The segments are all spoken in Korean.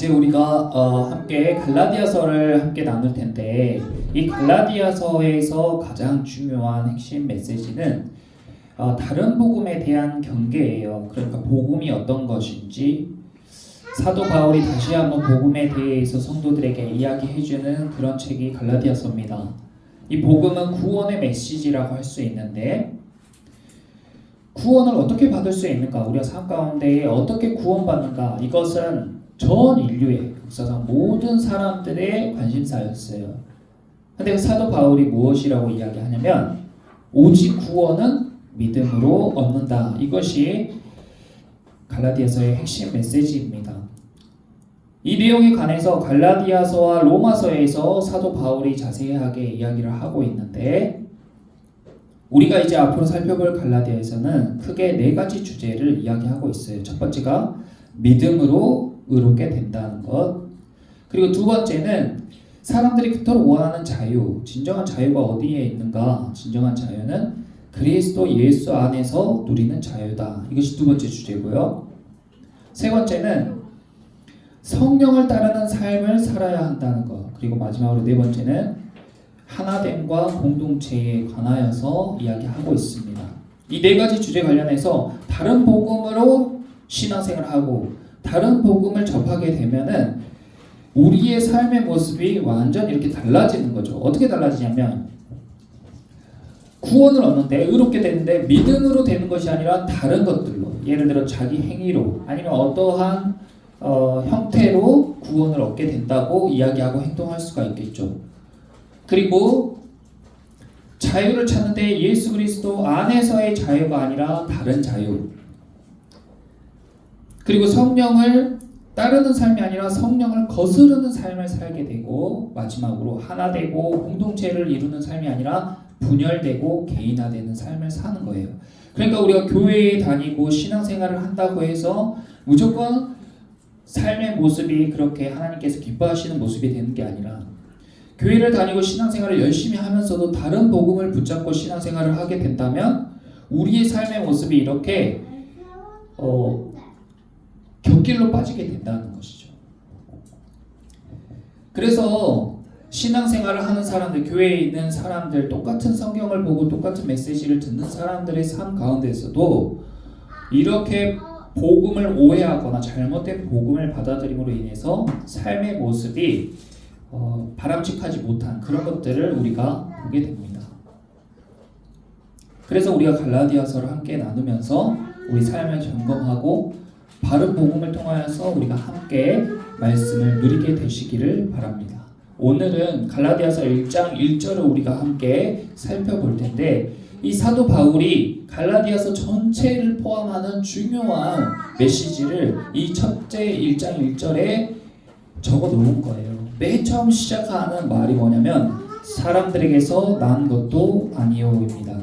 이제 우리가 함께 갈라디아서를 함께 나눌 텐데, 이 갈라디아서에서 가장 중요한 핵심 메시지는 다른 복음에 대한 경계예요. 그러니까 복음이 어떤 것인지 사도 바울이 다시 한번 복음에 대해서 성도들에게 이야기해주는 그런 책이 갈라디아서입니다. 이 복음은 구원의 메시지라고 할 수 있는데, 구원을 어떻게 받을 수 있는가, 우리가 삶 가운데 어떻게 구원받는가, 이것은 전 인류의 역사상 모든 사람들의 관심사였어요. 근데 사도 바울이 무엇이라고 이야기하냐면, 오직 구원은 믿음으로 얻는다. 이것이 갈라디아서의 핵심 메시지입니다. 이 내용에 관해서 갈라디아서와 로마서에서 사도 바울이 자세하게 이야기를 하고 있는데, 우리가 이제 앞으로 살펴볼 갈라디아에서는 크게 네 가지 주제를 이야기하고 있어요. 첫 번째가 믿음으로 의롭게 된다는 것. 그리고 두 번째는 사람들이 그토록 원하는 자유. 진정한 자유가 어디에 있는가? 진정한 자유는 그리스도 예수 안에서 누리는 자유다. 이것이 두 번째 주제고요. 세 번째는 성령을 따르는 삶을 살아야 한다는 것. 그리고 마지막으로 네 번째는 하나됨과 공동체에 관하여서 이야기하고 있습니다. 이 네 가지 주제 관련해서 다른 복음으로 신앙생활을 하고 다른 복음을 접하게 되면은 우리의 삶의 모습이 완전 이렇게 달라지는 거죠. 어떻게 달라지냐면, 구원을 얻는데 의롭게 되는데 믿음으로 되는 것이 아니라 다른 것들로, 예를 들어 자기 행위로 아니면 어떠한 형태로 구원을 얻게 된다고 이야기하고 행동할 수가 있겠죠. 그리고 자유를 찾는데 예수 그리스도 안에서의 자유가 아니라 다른 자유. 그리고 성령을 따르는 삶이 아니라 성령을 거스르는 삶을 살게 되고, 마지막으로 하나 되고 공동체를 이루는 삶이 아니라 분열되고 개인화되는 삶을 사는 거예요. 그러니까 우리가 교회에 다니고 신앙생활을 한다고 해서 무조건 삶의 모습이 그렇게 하나님께서 기뻐하시는 모습이 되는 게 아니라, 교회를 다니고 신앙생활을 열심히 하면서도 다른 복음을 붙잡고 신앙생활을 하게 된다면 우리의 삶의 모습이 이렇게 곁길로 빠지게 된다는 것이죠. 그래서 신앙생활을 하는 사람들, 교회에 있는 사람들, 똑같은 성경을 보고 똑같은 메시지를 듣는 사람들의 삶 가운데서도 이렇게 복음을 오해하거나 잘못된 복음을 받아들임으로 인해서 삶의 모습이 바람직하지 못한 그런 것들을 우리가 보게 됩니다. 그래서 우리가 갈라디아서를 함께 나누면서 우리 삶을 점검하고 바른 복음을 통하여서 우리가 함께 말씀을 누리게 되시기를 바랍니다. 오늘은 갈라디아서 1장 1절을 우리가 함께 살펴볼 텐데, 이 사도 바울이 갈라디아서 전체를 포함하는 중요한 메시지를 이 첫째 1장 1절에 적어 놓은 거예요. 맨 처음 시작하는 말이 뭐냐면, 사람들에게서 난 것도 아니오입니다.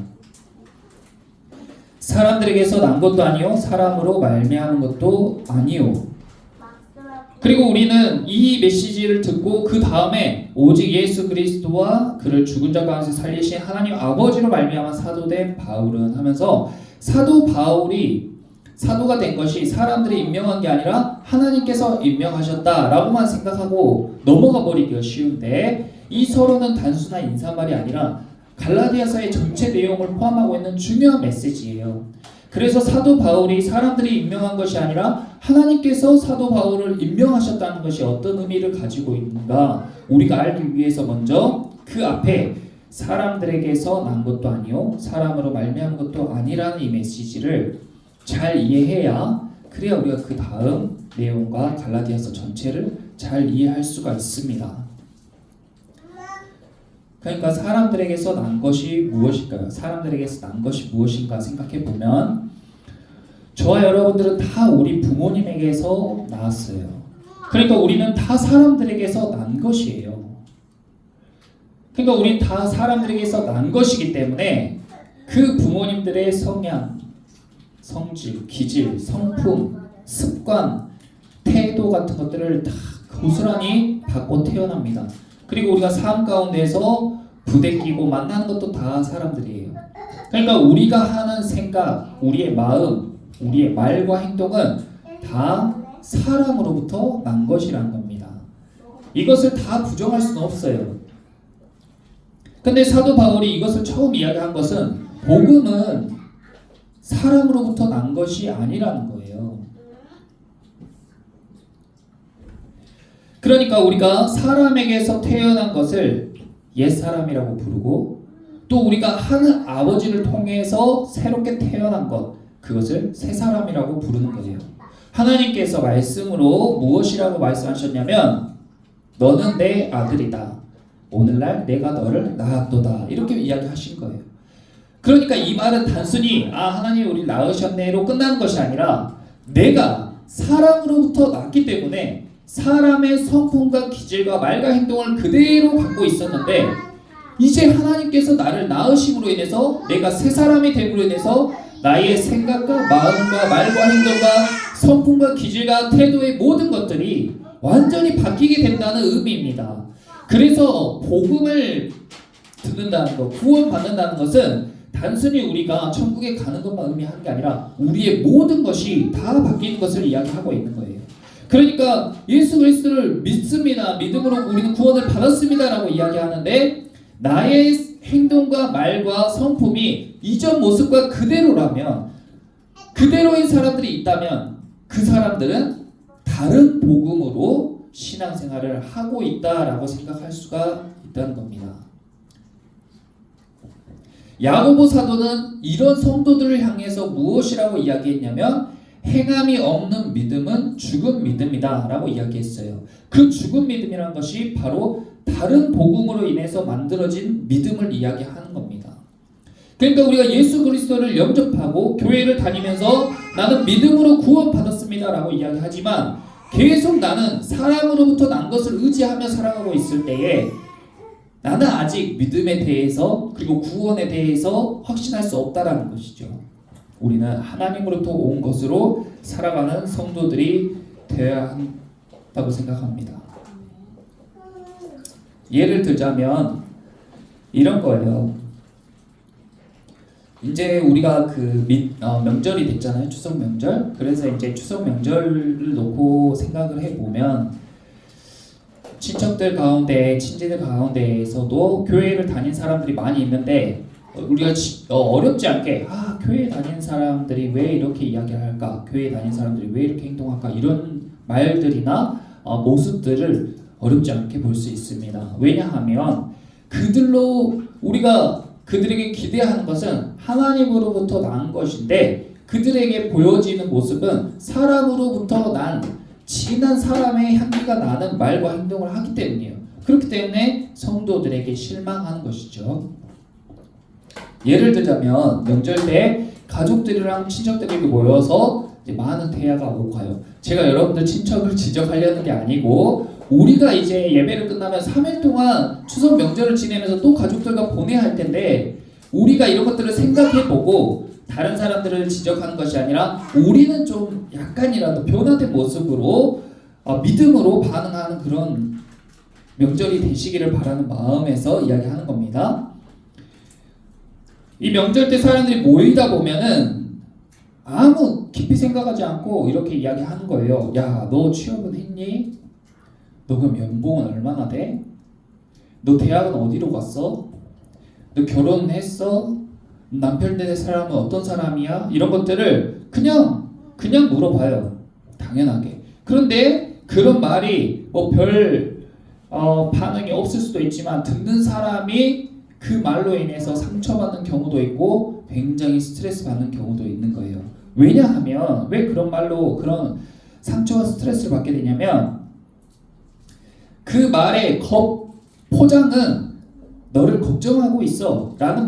사람들에게서 난 것도 아니요, 사람으로 말미암은 것도 아니요. 그리고 우리는 이 메시지를 듣고 그 다음에 오직 예수 그리스도와 그를 죽은 자 가운데 살리신 하나님 아버지로 말미암아 사도된 바울은 하면서, 사도 바울이 사도가 된 것이 사람들이 임명한 게 아니라 하나님께서 임명하셨다라고만 생각하고 넘어가 버리기가 쉬운데, 이 서론은 단순한 인사말이 아니라 갈라디아서의 전체 내용을 포함하고 있는 중요한 메시지예요. 그래서 사도 바울이 사람들이 임명한 것이 아니라 하나님께서 사도 바울을 임명하셨다는 것이 어떤 의미를 가지고 있는가 우리가 알기 위해서 먼저 그 앞에 사람들에게서 난 것도 아니요, 사람으로 말미암은 것도 아니라는 이 메시지를 잘 이해해야, 그래야 우리가 그 다음 내용과 갈라디아서 전체를 잘 이해할 수가 있습니다. 그러니까 사람들에게서 난 것이 무엇일까요? 사람들에게서 난 것이 무엇인가 생각해 보면, 저와 여러분들은 다 우리 부모님에게서 나왔어요. 그러니까 우리는 다 사람들에게서 난 것이에요. 그러니까 우리는 다 사람들에게서 난 것이기 때문에 그 부모님들의 성향, 성질, 기질, 성품, 습관, 태도 같은 것들을 다 고스란히 받고 태어납니다. 그리고 우리가 삶 가운데서 부대끼고 만나는 것도 다 사람들이에요. 그러니까 우리가 하는 생각, 우리의 마음, 우리의 말과 행동은 다 사람으로부터 난 것이라는 겁니다. 이것을 다 부정할 수는 없어요. 근데 사도 바울이 이것을 처음 이야기한 것은 복음은 사람으로부터 난 것이 아니라는 거예요. 그러니까 우리가 사람에게서 태어난 것을 옛사람이라고 부르고, 또 우리가 하는 아버지를 통해서 새롭게 태어난 것, 그것을 새사람이라고 부르는 거예요. 하나님께서 말씀으로 무엇이라고 말씀하셨냐면 너는 내 아들이다. 오늘날 내가 너를 낳았도다. 이렇게 이야기하신 거예요. 그러니까 이 말은 단순히 하나님이 우리를 낳으셨네로 끝나는 것이 아니라 내가 사람으로부터 낳기 때문에 사람의 성품과 기질과 말과 행동을 그대로 갖고 있었는데 이제 하나님께서 나를 낳으심으로 인해서 내가 새 사람이 됨으로 인해서 나의 생각과 마음과 말과 행동과 성품과 기질과 태도의 모든 것들이 완전히 바뀌게 된다는 의미입니다. 그래서 복음을 듣는다는 것, 구원받는다는 것은 단순히 우리가 천국에 가는 것만 의미하는 게 아니라 우리의 모든 것이 다 바뀌는 것을 이야기하고 있는 거예요. 그러니까 예수 그리스도를 믿습니다. 믿음으로 우리는 구원을 받았습니다 라고 이야기하는데 나의 행동과 말과 성품이 이전 모습과 그대로라면, 그대로인 사람들이 있다면 그 사람들은 다른 복음으로 신앙생활을 하고 있다라고 생각할 수가 있다는 겁니다. 야고보 사도는 이런 성도들을 향해서 무엇이라고 이야기했냐면 행함이 없는 믿음은 죽은 믿음이다 라고 이야기했어요. 그 죽은 믿음이란 것이 바로 다른 복음으로 인해서 만들어진 믿음을 이야기하는 겁니다. 그러니까 우리가 예수 그리스도를 영접하고 교회를 다니면서 나는 믿음으로 구원받았습니다 라고 이야기하지만 계속 나는 사람으로부터 난 것을 의지하며 살아가고 있을 때에 나는 아직 믿음에 대해서 그리고 구원에 대해서 확신할 수 없다라는 것이죠. 우리는 하나님으로부터 온 것으로 살아가는 성도들이 되어야 한다고 생각합니다. 예를 들자면 이런 거예요. 이제 우리가 명절이 됐잖아요. 추석 명절. 그래서 이제 추석 명절을 놓고 생각을 해보면 친척들 가운데, 친지들 가운데에서도 교회를 다닌 사람들이 많이 있는데 우리가 어렵지 않게 교회 다니는 사람들이 왜 이렇게 이야기를 할까? 교회 다니는 사람들이 왜 이렇게 행동할까? 이런 말들이나 모습들을 어렵지 않게 볼 수 있습니다. 왜냐하면 그들로 우리가 그들에게 기대하는 것은 하나님으로부터 난 것인데 그들에게 보여지는 모습은 사람으로부터 난 진한 사람의 향기가 나는 말과 행동을 하기 때문이에요. 그렇기 때문에 성도들에게 실망하는 것이죠. 예를 들자면 명절 때 가족들이랑 친척들이 모여서 이제 많은 대화가 오고 가요. 제가 여러분들 친척을 지적하려는 게 아니고 우리가 이제 예배를 끝나면 3일 동안 추석 명절을 지내면서 또 가족들과 보내야 할 텐데 우리가 이런 것들을 생각해보고 다른 사람들을 지적하는 것이 아니라 우리는 좀 약간이라도 변화된 모습으로 믿음으로 반응하는 그런 명절이 되시기를 바라는 마음에서 이야기하는 겁니다. 이 명절 때 사람들이 모이다 보면은 아무 깊이 생각하지 않고 이렇게 이야기하는 거예요. 야, 너 취업은 했니? 너 그럼 연봉은 얼마나 돼? 너 대학은 어디로 갔어? 너 결혼했어? 남편 될 사람은 어떤 사람이야? 이런 것들을 그냥 물어봐요. 당연하게. 그런데 그런 말이 별 반응이 없을 수도 있지만 듣는 사람이 그 말로 인해서 상처받는 경우도 있고 굉장히 스트레스 받는 경우도 있는 거예요. 왜냐하면 왜 그런 말로 그런 상처와 스트레스를 받게 되냐면 그 말의 포장은 너를 걱정하고 있어 라는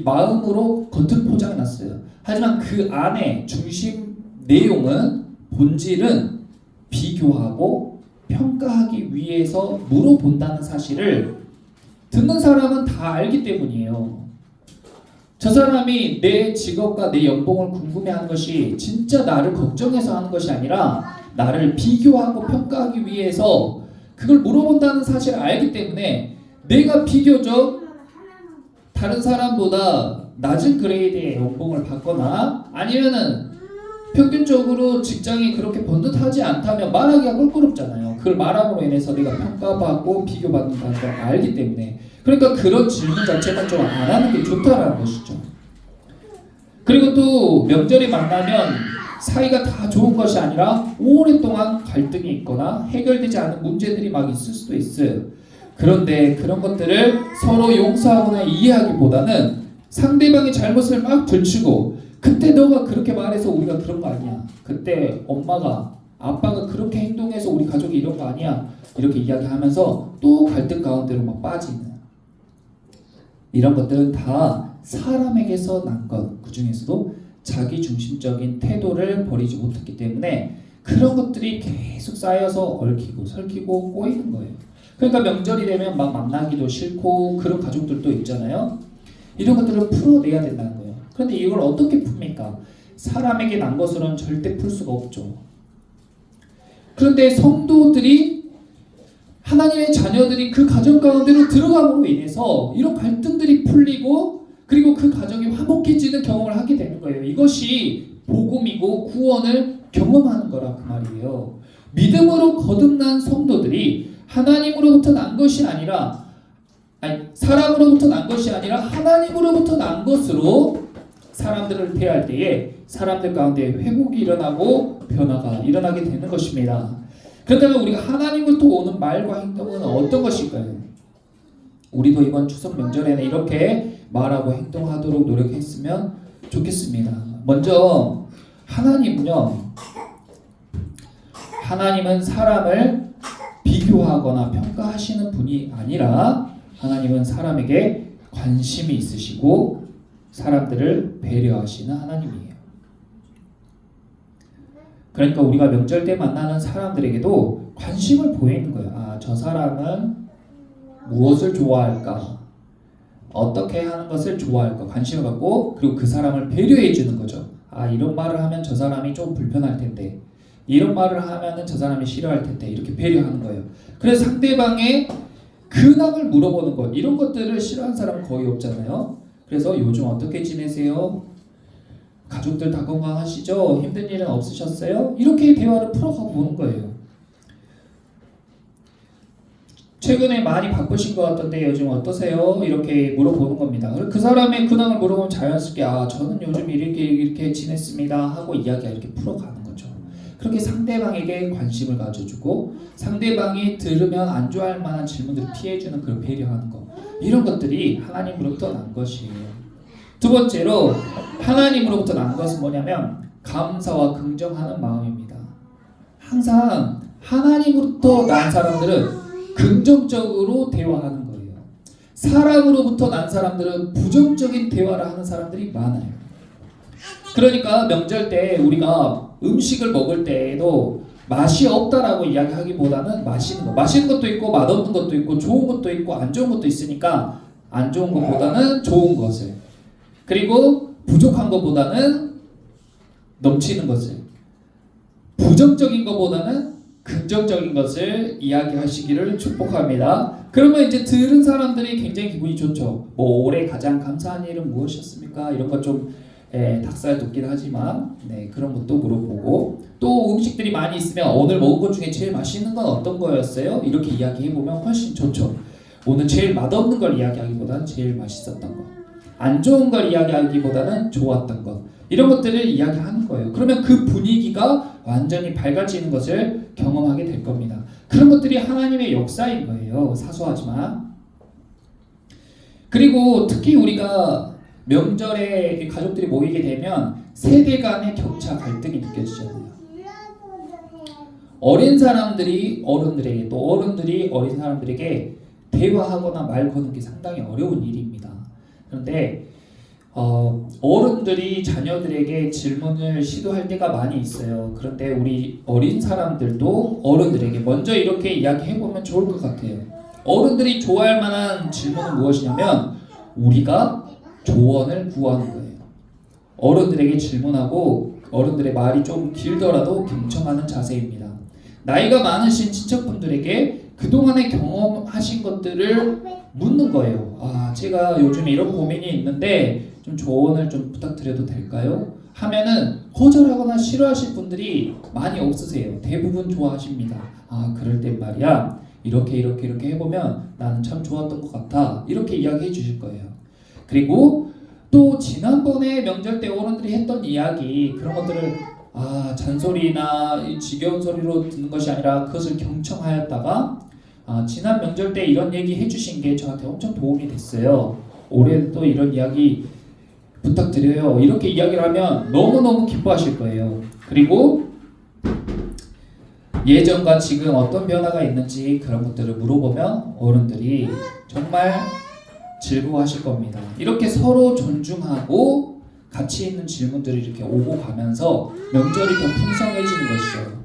마음으로 겉은 포장해 놨어요. 하지만 그 안에 중심 내용은 본질은 비교하고 평가하기 위해서 물어본다는 사실을 듣는 사람은 다 알기 때문이에요. 저 사람이 내 직업과 내 연봉을 궁금해하는 것이 진짜 나를 걱정해서 하는 것이 아니라 나를 비교하고 평가하기 위해서 그걸 물어본다는 사실을 알기 때문에 내가 비교적 다른 사람보다 낮은 그레이드의 연봉을 받거나 아니면은 평균적으로 직장이 그렇게 번듯하지 않다면 말하기가 껄끄럽잖아요. 그걸 말함으로 인해서 내가 평가받고 비교받는다는 걸 알기 때문에. 그러니까 그런 질문 자체는 좀 안 하는 게 좋다라는 것이죠. 그리고 또 명절에 만나면 사이가 다 좋은 것이 아니라 오랫동안 갈등이 있거나 해결되지 않은 문제들이 막 있을 수도 있어요. 그런데 그런 것들을 서로 용서하거나 이해하기보다는 상대방의 잘못을 막 들추고, 그때 너가 그렇게 말해서 우리가 그런 거 아니야, 그때 엄마가 아빠가 그렇게 행동해서 우리 가족이 이런 거 아니야, 이렇게 이야기하면서 또 갈등 가운데로 막 빠지는 이런 것들은 다 사람에게서 난 것, 그 중에서도 자기중심적인 태도를 버리지 못했기 때문에 그런 것들이 계속 쌓여서 얽히고 설키고 꼬이는 거예요. 그러니까 명절이 되면 막 만나기도 싫고 그런 가족들도 있잖아요. 이런 것들을 풀어내야 된다는 거예요. 그런데 이걸 어떻게 풉니까? 사람에게 난 것으로는 절대 풀 수가 없죠. 그런데 성도들이, 하나님의 자녀들이 그 가정 가운데로 들어감으로 인해서 이런 갈등들이 풀리고, 그리고 그 가정이 화목해지는 경험을 하게 되는 거예요. 이것이 복음이고 구원을 경험하는 거라 그 말이에요. 믿음으로 거듭난 성도들이 하나님으로부터 난 것이 아니라, 사람으로부터 난 것이 아니라 하나님으로부터 난 것으로 사람들을 대할 때에 사람들 가운데 회복이 일어나고 변화가 일어나게 되는 것입니다. 그렇다면 우리가 하나님으로부터 오는 말과 행동은 어떤 것일까요? 우리도 이번 추석 명절에는 이렇게 말하고 행동하도록 노력했으면 좋겠습니다. 먼저 하나님은 사람을 비교하거나 평가하시는 분이 아니라 하나님은 사람에게 관심이 있으시고 사람들을 배려하시는 하나님이에요. 그러니까 우리가 명절 때 만나는 사람들에게도 관심을 보이는 거예요. 아, 저 사람은 무엇을 좋아할까? 어떻게 하는 것을 좋아할까? 관심을 갖고, 그리고 그 사람을 배려해 주는 거죠. 아, 이런 말을 하면 저 사람이 좀 불편할 텐데, 이런 말을 하면은 저 사람이 싫어할 텐데, 이렇게 배려하는 거예요. 그래서 상대방의 근황을 물어보는 것, 이런 것들을 싫어하는 사람은 거의 없잖아요. 그래서 요즘 어떻게 지내세요? 가족들 다 건강하시죠? 힘든 일은 없으셨어요? 이렇게 대화를 풀어가 보는 거예요. 최근에 많이 바쁘신 것 같던데 요즘 어떠세요? 이렇게 물어보는 겁니다. 그 사람의 근황을 물어보면 자연스럽게, 아, 저는 요즘 이렇게 지냈습니다 하고 이야기가 이렇게 풀어가는 거죠. 그렇게 상대방에게 관심을 가져주고, 상대방이 들으면 안 좋아할 만한 질문들을 피해주는 그런 배려하는 것, 이런 것들이 하나님으로부터 난 것이에요. 두 번째로 하나님으로부터 난 것은 뭐냐면 감사와 긍정하는 마음입니다. 항상 하나님으로부터 난 사람들은 긍정적으로 대화하는 거예요. 사람으로부터 난 사람들은 부정적인 대화를 하는 사람들이 많아요. 그러니까 명절 때 우리가 음식을 먹을 때에도 맛이 없다라고 이야기하기보다는 맛있는 것도 있고 맛없는 것도 있고 좋은 것도 있고 안 좋은 것도 있으니까 안 좋은 것보다는 좋은 것을, 그리고 부족한 것보다는 넘치는 것을, 부정적인 것보다는 긍정적인 것을 이야기하시기를 축복합니다. 그러면 이제 들은 사람들이 굉장히 기분이 좋죠. 뭐 올해 가장 감사한 일은 무엇이었습니까? 이런 것 좀 닭살 돋긴 하지만 그런 것도 물어보고, 또 음식들이 많이 있으면 오늘 먹은 것 중에 제일 맛있는 건 어떤 거였어요? 이렇게 이야기해보면 훨씬 좋죠. 오늘 제일 맛없는 걸 이야기하기보다는 제일 맛있었던 것, 안 좋은 걸 이야기하기보다는 좋았던 것, 이런 것들을 이야기하는 거예요. 그러면 그 분위기가 완전히 밝아지는 것을 경험하게 될 겁니다. 그런 것들이 하나님의 역사인 거예요. 사소하지만. 그리고 특히 우리가 명절에 가족들이 모이게 되면 세대 간의 격차, 갈등이 느껴지잖아요. 어린 사람들이 어른들에게, 또 어른들이 어린 사람들에게 대화하거나 말 거는 게 상당히 어려운 일입니다. 그런데 어른들이 자녀들에게 질문을 시도할 때가 많이 있어요. 그런데 우리 어린 사람들도 어른들에게 먼저 이렇게 이야기해보면 좋을 것 같아요. 어른들이 좋아할 만한 질문은 무엇이냐면 우리가 조언을 구하는 거예요. 어른들에게 질문하고 어른들의 말이 좀 길더라도 경청하는 자세입니다. 나이가 많으신 친척분들에게 그동안에 경험하신 것들을 묻는 거예요. 아, 제가 요즘 이런 고민이 있는데 좀 조언을 좀 부탁드려도 될까요? 하면은 거절하거나 싫어하실 분들이 많이 없으세요. 대부분 좋아하십니다. 아, 그럴 땐 말이야. 이렇게 해보면 나는 참 좋았던 것 같아. 이렇게 이야기해 주실 거예요. 그리고 또 지난번에 명절 때 어른들이 했던 이야기, 그런 것들을 잔소리나 지겨운 소리로 듣는 것이 아니라 그것을 경청하였다가 지난 명절 때 이런 얘기 해주신 게 저한테 엄청 도움이 됐어요. 올해 또 이런 이야기 부탁드려요. 이렇게 이야기를 하면 너무너무 기뻐하실 거예요. 그리고 예전과 지금 어떤 변화가 있는지 그런 것들을 물어보면 어른들이 정말 즐거워하실 겁니다. 이렇게 서로 존중하고 가치 있는 질문들이 이렇게 오고 가면서 명절이 더 풍성해지는 것이죠.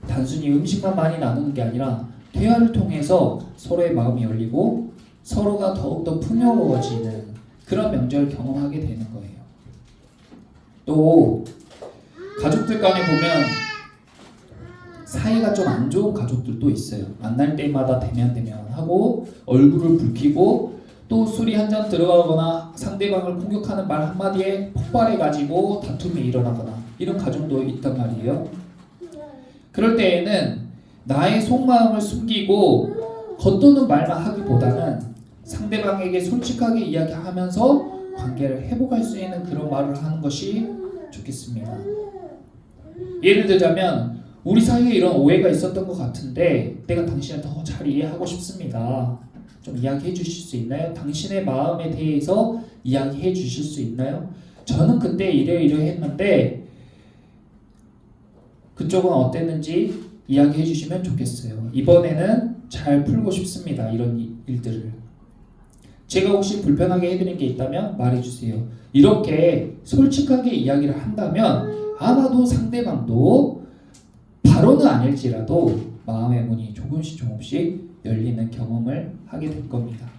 단순히 음식만 많이 나누는 게 아니라 대화를 통해서 서로의 마음이 열리고 서로가 더욱더 풍요로워지는 그런 명절 경험하게 되는 거예요. 또 가족들 간에 보면 사이가 좀 안 좋은 가족들도 있어요. 만날 때마다 대면하고 얼굴을 붉히고 또 술이 한 잔 들어가거나 상대방을 공격하는 말 한마디에 폭발해가지고 다툼이 일어나거나 이런 가정도 있단 말이에요. 그럴 때에는 나의 속마음을 숨기고 겉도는 말만 하기보다는 상대방에게 솔직하게 이야기하면서 관계를 회복할 수 있는 그런 말을 하는 것이 좋겠습니다. 예를 들자면 우리 사이에 이런 오해가 있었던 것 같은데 내가 당신을 더 잘 이해하고 싶습니다. 좀 이야기해 주실 수 있나요? 당신의 마음에 대해서 이야기해 주실 수 있나요? 저는 그때 이래 했는데 그쪽은 어땠는지 이야기해 주시면 좋겠어요. 이번에는 잘 풀고 싶습니다. 이런 일들을. 제가 혹시 불편하게 해드린 게 있다면 말해주세요. 이렇게 솔직하게 이야기를 한다면 아마도 상대방도 바로는 아닐지라도 마음의 문이 조금씩 열리는 경험을 하게 될 겁니다.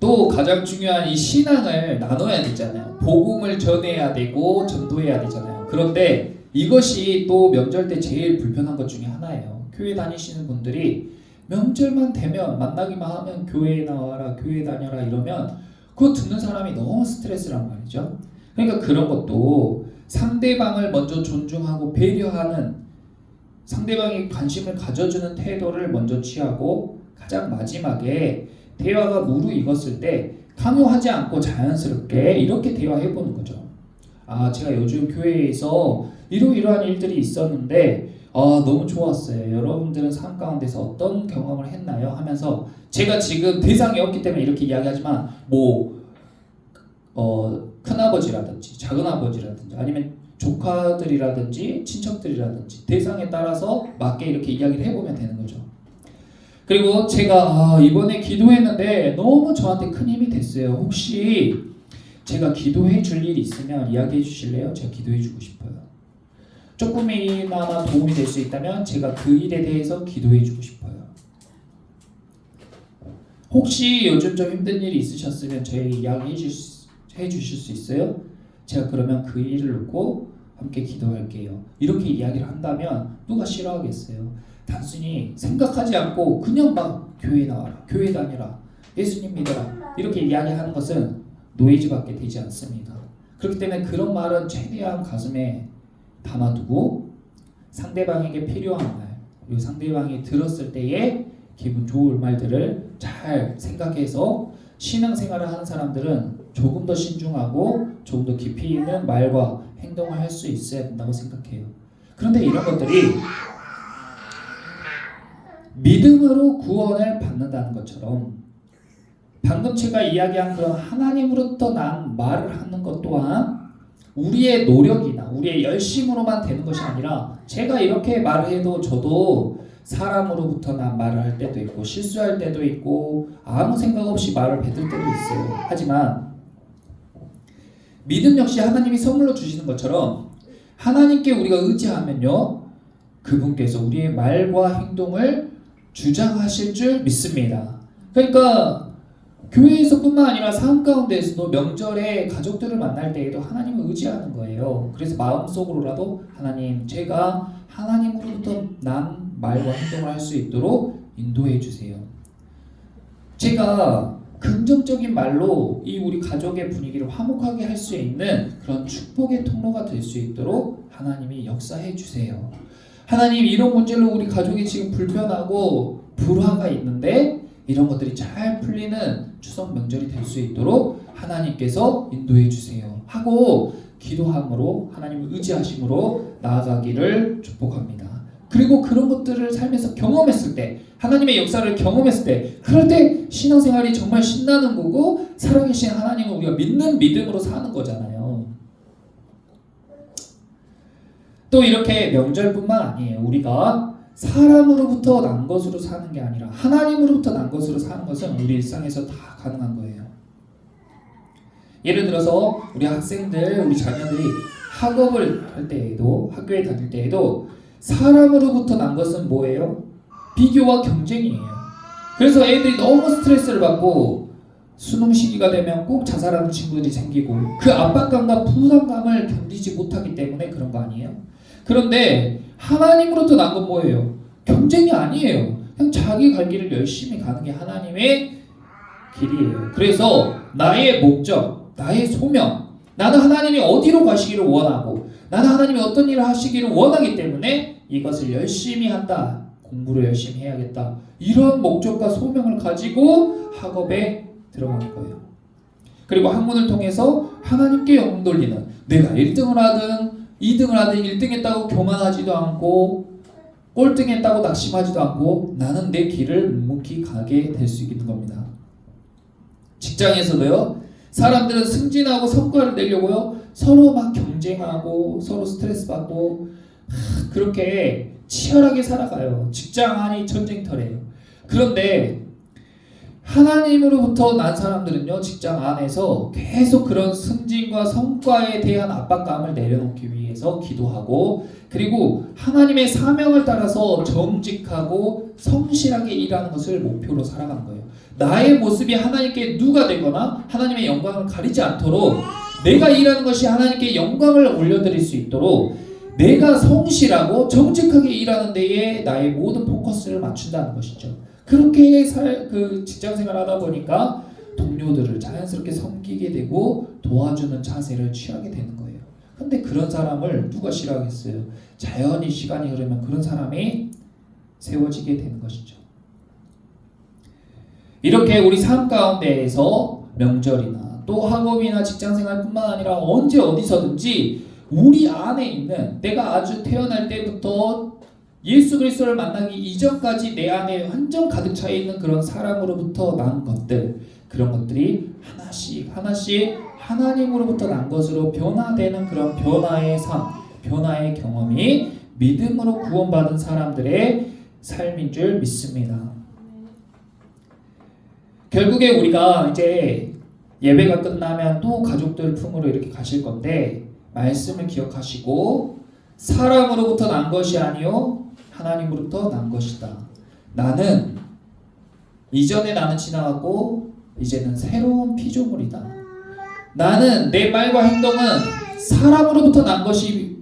또 가장 중요한 이 신앙을 나눠야 되잖아요. 복음을 전해야 되고 전도해야 되잖아요. 그런데 이것이 또 명절 때 제일 불편한 것 중에 하나예요. 교회 다니시는 분들이 명절만 되면 만나기만 하면 교회에 나와라, 교회 다녀라 이러면 그거 듣는 사람이 너무 스트레스란 말이죠. 그러니까 그런 것도 상대방을 먼저 존중하고 배려하는, 상대방이 관심을 가져주는 태도를 먼저 취하고 가장 마지막에 대화가 무르익었을 때 강요하지 않고 자연스럽게 이렇게 대화해보는 거죠. 제가 요즘 교회에서 이러이러한 일들이 있었는데 너무 좋았어요. 여러분들은 삶 가운데서 어떤 경험을 했나요? 하면서 제가 지금 대상이 없기 때문에 이렇게 이야기하지만 큰아버지라든지 작은아버지라든지 아니면 조카들이라든지 친척들이라든지 대상에 따라서 맞게 이렇게 이야기를 해보면 되는 거죠. 그리고 제가 이번에 기도했는데 너무 저한테 큰 힘이 됐어요. 혹시 제가 기도해 줄 일이 있으면 이야기해 주실래요? 제가 기도해 주고 싶어요. 조금이나마 도움이 될 수 있다면 제가 그 일에 대해서 기도해 주고 싶어요. 혹시 요즘 좀 힘든 일이 있으셨으면 저에게 이야기해 주실 수 있어요? 제가 그러면 그 일을 놓고 함께 기도할게요. 이렇게 이야기를 한다면 누가 싫어하겠어요? 단순히 생각하지 않고 그냥 막 교회 나와라, 교회 다니라, 예수님 믿어라 이렇게 이야기하는 것은 노이즈밖에 되지 않습니다. 그렇기 때문에 그런 말은 최대한 가슴에 담아두고 상대방에게 필요한 말, 그리고 상대방이 들었을 때의 기분 좋을 말들을 잘 생각해서 신앙생활을 하는 사람들은 조금 더 신중하고 조금 더 깊이 있는 말과 행동을 할 수 있어야 된다고 생각해요. 그런데 이런 것들이 믿음으로 구원을 받는다는 것처럼 방금 제가 이야기한 그런 하나님으로부터 난 말을 하는 것 또한 우리의 노력이나 우리의 열심으로만 되는 것이 아니라 제가 이렇게 말을 해도 저도 사람으로부터 난 말을 할 때도 있고 실수할 때도 있고 아무 생각 없이 말을 뱉을 때도 있어요. 하지만 믿음 역시 하나님이 선물로 주시는 것처럼 하나님께 우리가 의지하면요 그분께서 우리의 말과 행동을 주장하실 줄 믿습니다. 그러니까 교회에서뿐만 아니라 삶 가운데에서도 명절에 가족들을 만날 때에도 하나님을 의지하는 거예요. 그래서 마음속으로라도 하나님, 제가 하나님으로부터 난 말과 행동을 할 수 있도록 인도해 주세요. 제가 긍정적인 말로 이 우리 가족의 분위기를 화목하게 할 수 있는 그런 축복의 통로가 될 수 있도록 하나님이 역사해 주세요. 하나님, 이런 문제로 우리 가족이 지금 불편하고 불화가 있는데 이런 것들이 잘 풀리는 추석 명절이 될 수 있도록 하나님께서 인도해 주세요 하고 기도함으로 하나님을 의지하심으로 나아가기를 축복합니다. 그리고 그런 것들을 삶에서 경험했을 때, 하나님의 역사를 경험했을 때, 그럴 때 신앙생활이 정말 신나는 거고 살아계신 하나님을 우리가 믿는 믿음으로 사는 거잖아요. 또 이렇게 명절뿐만 아니에요. 우리가 사람으로부터 난 것으로 사는 게 아니라 하나님으로부터 난 것으로 사는 것은 우리 일상에서 다 가능한 거예요. 예를 들어서 우리 학생들, 우리 자녀들이 학업을 할 때에도, 학교에 다닐 때에도 사람으로부터 난 것은 뭐예요? 비교와 경쟁이에요. 그래서 애들이 너무 스트레스를 받고 수능 시기가 되면 꼭 자살하는 친구들이 생기고 그 압박감과 부담감을 견디지 못하기 때문에 그런 거 아니에요? 그런데 하나님으로부터 난 건 뭐예요? 경쟁이 아니에요. 그냥 자기 갈 길을 열심히 가는 게 하나님의 길이에요. 그래서 나의 목적, 나의 소명, 나는 하나님이 어디로 가시기를 원하고 나는 하나님이 어떤 일을 하시기를 원하기 때문에 이것을 열심히 한다. 공부를 열심히 해야겠다. 이런 목적과 소명을 가지고 학업에 들어가는 거예요. 그리고 학문을 통해서 하나님께 영광 돌리는, 내가 1등을 하든 2등을 하든 1등 했다고 교만하지도 않고 꼴등 했다고 낙심하지도 않고 나는 내 길을 묵묵히 가게 될 수 있는 겁니다. 직장에서도요. 사람들은 승진하고 성과를 내려고요. 서로 막 경쟁하고 서로 스트레스 받고 그렇게 치열하게 살아가요. 직장 안이 전쟁터래요. 그런데 하나님으로부터 난 사람들은요. 직장 안에서 계속 그런 승진과 성과에 대한 압박감을 내려놓기 위해서 기도하고 그리고 하나님의 사명을 따라서 정직하고 성실하게 일하는 것을 목표로 살아가는 거예요. 나의 모습이 하나님께 누가 되거나 하나님의 영광을 가리지 않도록 내가 일하는 것이 하나님께 영광을 올려드릴 수 있도록 내가 성실하고 정직하게 일하는 데에 나의 모든 포커스를 맞춘다는 것이죠. 그렇게 직장생활 하다 보니까 동료들을 자연스럽게 섬기게 되고 도와주는 자세를 취하게 되는 거예요. 근데 그런 사람을 누가 싫어하겠어요? 자연히 시간이 흐르면 그런 사람이 세워지게 되는 것이죠. 이렇게 우리 삶 가운데에서 명절이나 또 학업이나 직장생활뿐만 아니라 언제 어디서든지 우리 안에 있는 내가 아주 태어날 때부터 예수 그리스도를 만나기 이전까지 내 안에 완전 가득 차 있는 그런 사람으로부터 난 것들, 그런 것들이 하나씩 하나씩 하나님으로부터 난 것으로 변화되는 그런 변화의 삶, 변화의 경험이 믿음으로 구원받은 사람들의 삶인 줄 믿습니다. 결국에 우리가 이제 예배가 끝나면 또 가족들 품으로 이렇게 가실 건데 말씀을 기억하시고 사람으로부터 난 것이 아니요 하나님으로부터 난 것이다. 나는 이전에 나는 지나갔고 이제는 새로운 피조물이다. 나는 내 말과 행동은 사람으로부터 난 것이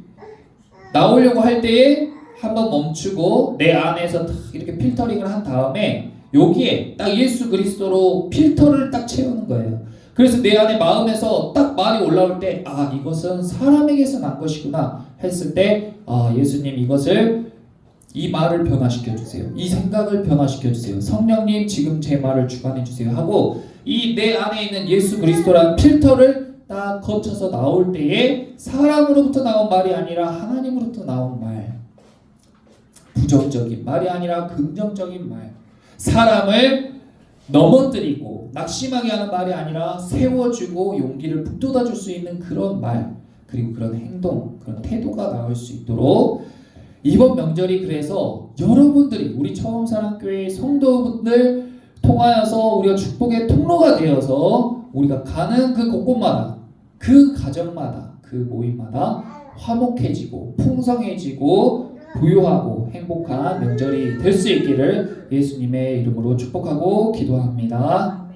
나오려고 할 때에 한번 멈추고 내 안에서 이렇게 필터링을 한 다음에 여기에 딱 예수 그리스도로 필터를 딱 채우는 거예요. 그래서 내 안에 마음에서 딱 말이 올라올 때 이것은 사람에게서 난 것이구나 했을 때 예수님 이것을 이 말을 변화시켜 주세요. 이 생각을 변화시켜 주세요. 성령님 지금 제 말을 주관해 주세요 하고 이 내 안에 있는 예수 그리스도라는 필터를 딱 거쳐서 나올 때에 사람으로부터 나온 말이 아니라 하나님으로부터 나온 말, 부정적인 말이 아니라 긍정적인 말, 사람을 넘어뜨리고 낙심하게 하는 말이 아니라 세워주고 용기를 북돋아줄 수 있는 그런 말, 그리고 그런 행동, 그런 태도가 나올 수 있도록 이번 명절이 그래서 여러분들이 우리 처음사랑교회 성도분들 통하여서 우리가 축복의 통로가 되어서 우리가 가는 그 곳곳마다 그 가정마다 그 모임마다 화목해지고 풍성해지고 부유하고 행복한 명절이 될 수 있기를 예수님의 이름으로 축복하고 기도합니다.